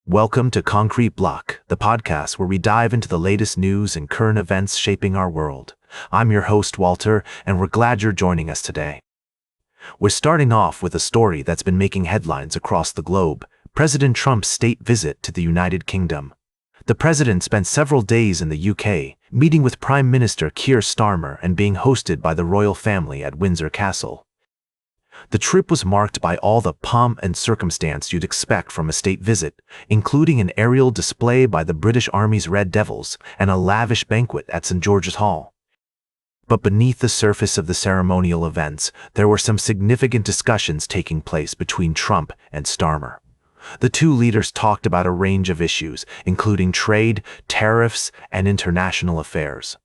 Welcome to Concrete Block, the podcast where we dive into the latest news and current events shaping our world. I'm your host, Walter, and we're glad you're joining us today. We're starting off with a story that's been making headlines across the globe: President Trump's state visit to the United Kingdom. The president spent several days in the UK, meeting with Prime Minister Keir Starmer and being hosted by the royal family at Windsor Castle. The trip was marked by all the pomp and circumstance you'd expect from a state visit, including an aerial display by the British Army's Red Devils and a lavish banquet at St. George's Hall. But beneath the surface of the ceremonial events, there were some significant discussions taking place between Trump and Starmer. The two leaders talked about a range of issues, including trade, tariffs, and international affairs.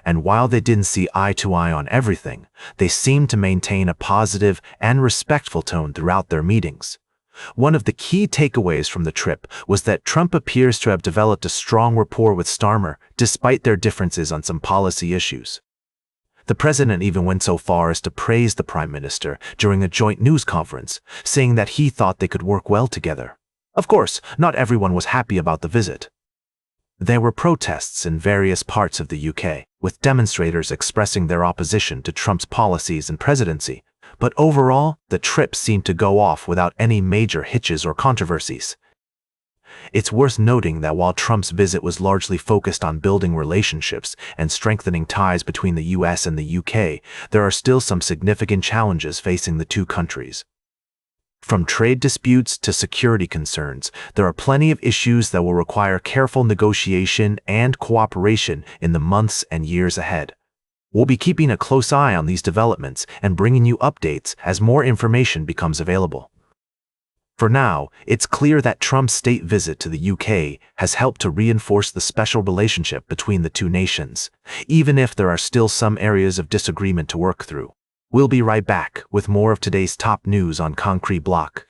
And while they didn't see eye to eye on everything, they seemed to maintain a positive and respectful tone throughout their meetings. One of the key takeaways from the trip was that Trump appears to have developed a strong rapport with Starmer, despite their differences on some policy issues. The president even went so far as to praise the prime minister during a joint news conference, saying that he thought they could work well together. Of course, not everyone was happy about the visit. There were protests in various parts of the UK, with demonstrators expressing their opposition to Trump's policies and presidency, but overall, the trip seemed to go off without any major hitches or controversies. It's worth noting that while Trump's visit was largely focused on building relationships and strengthening ties between the US and the UK, there are still some significant challenges facing the two countries. From trade disputes to security concerns, there are plenty of issues that will require careful negotiation and cooperation in the months and years ahead. We'll be keeping a close eye on these developments and bringing you updates as more information becomes available. For now, it's clear that Trump's state visit to the UK has helped to reinforce the special relationship between the two nations, even if there are still some areas of disagreement to work through. We'll be right back with more of today's top news on Concrete Block.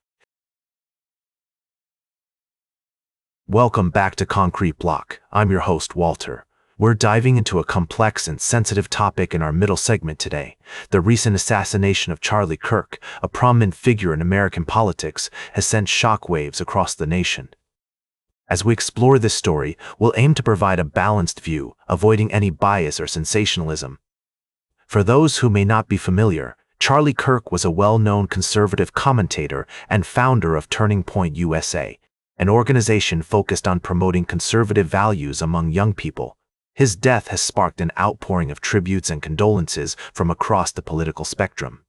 Welcome back to Concrete Block. I'm your host, Walter. We're diving into a complex and sensitive topic in our middle segment today. The recent assassination of Charlie Kirk, a prominent figure in American politics, has sent shockwaves across the nation. As we explore this story, we'll aim to provide a balanced view, avoiding any bias or sensationalism. For those who may not be familiar, Charlie Kirk was a well-known conservative commentator and founder of Turning Point USA, an organization focused on promoting conservative values among young people. His death has sparked an outpouring of tributes and condolences from across the political spectrum.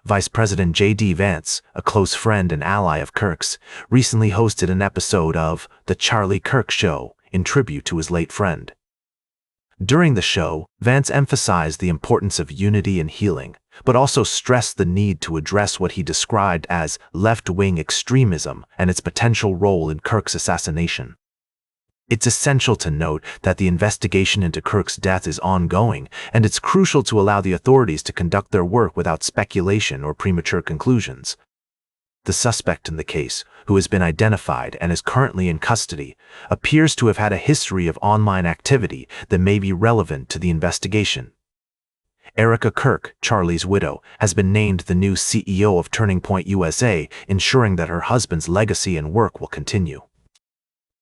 Vice President J.D. Vance, a close friend and ally of Kirk's, recently hosted an episode of The Charlie Kirk Show in tribute to his late friend. During the show, Vance emphasized the importance of unity and healing, but also stressed the need to address what he described as left-wing extremism and its potential role in Kirk's assassination. It's essential to note that the investigation into Kirk's death is ongoing, and it's crucial to allow the authorities to conduct their work without speculation or premature conclusions. The suspect in the case, who has been identified and is currently in custody, appears to have had a history of online activity that may be relevant to the investigation. Erica Kirk, Charlie's widow, has been named the new CEO of Turning Point USA, ensuring that her husband's legacy and work will continue.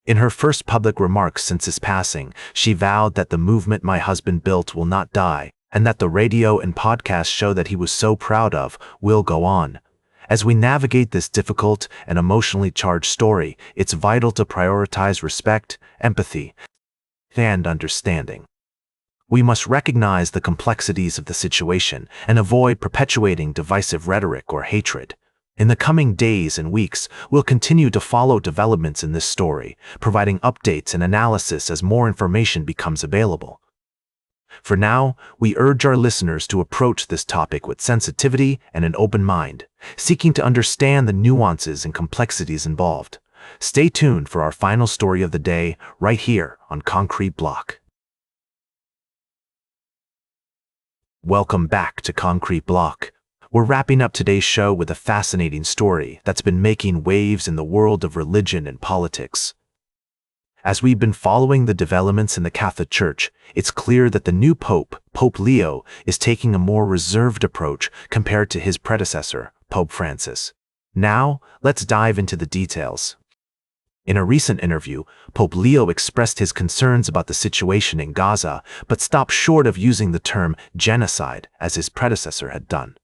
In her first public remarks since his passing, she vowed that the movement my husband built will not die, and that the radio and podcast show that he was so proud of will go on. As we navigate this difficult and emotionally charged story, it's vital to prioritize respect, empathy, and understanding. We must recognize the complexities of the situation and avoid perpetuating divisive rhetoric or hatred. In the coming days and weeks, we'll continue to follow developments in this story, providing updates and analysis as more information becomes available. For now, we urge our listeners to approach this topic with sensitivity and an open mind, seeking to understand the nuances and complexities involved. Stay tuned for our final story of the day, right here on Concrete Block. Welcome back to Concrete Block. We're wrapping up today's show with a fascinating story that's been making waves in the world of religion and politics. As we've been following the developments in the Catholic Church, it's clear that the new Pope, Pope Leo, is taking a more reserved approach compared to his predecessor, Pope Francis. Now, let's dive into the details. In a recent interview, Pope Leo expressed his concerns about the situation in Gaza, but stopped short of using the term genocide as his predecessor had done.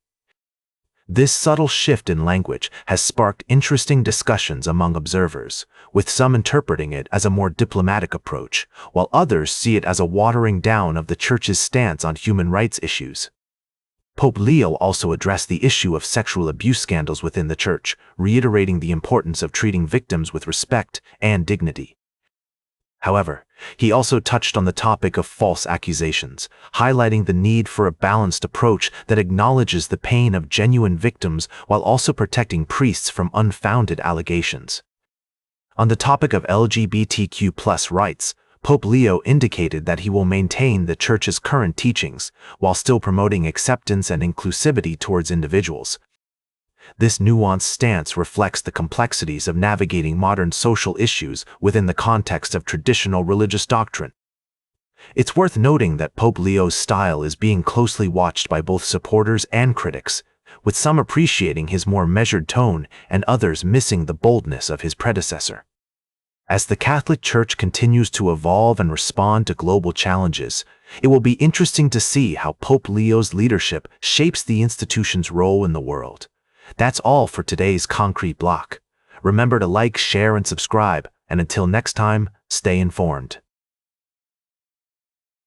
This subtle shift in language has sparked interesting discussions among observers, with some interpreting it as a more diplomatic approach, while others see it as a watering down of the Church's stance on human rights issues. Pope Leo also addressed the issue of sexual abuse scandals within the Church, reiterating the importance of treating victims with respect and dignity. However, he also touched on the topic of false accusations, highlighting the need for a balanced approach that acknowledges the pain of genuine victims while also protecting priests from unfounded allegations. On the topic of LGBTQ+ rights, Pope Leo indicated that he will maintain the Church's current teachings while still promoting acceptance and inclusivity towards individuals. This nuanced stance reflects the complexities of navigating modern social issues within the context of traditional religious doctrine. It's worth noting that Pope Leo's style is being closely watched by both supporters and critics, with some appreciating his more measured tone and others missing the boldness of his predecessor. As the Catholic Church continues to evolve and respond to global challenges, it will be interesting to see how Pope Leo's leadership shapes the institution's role in the world. That's all for today's Concrete Block. Remember to like, share, and subscribe, and until next time, stay informed.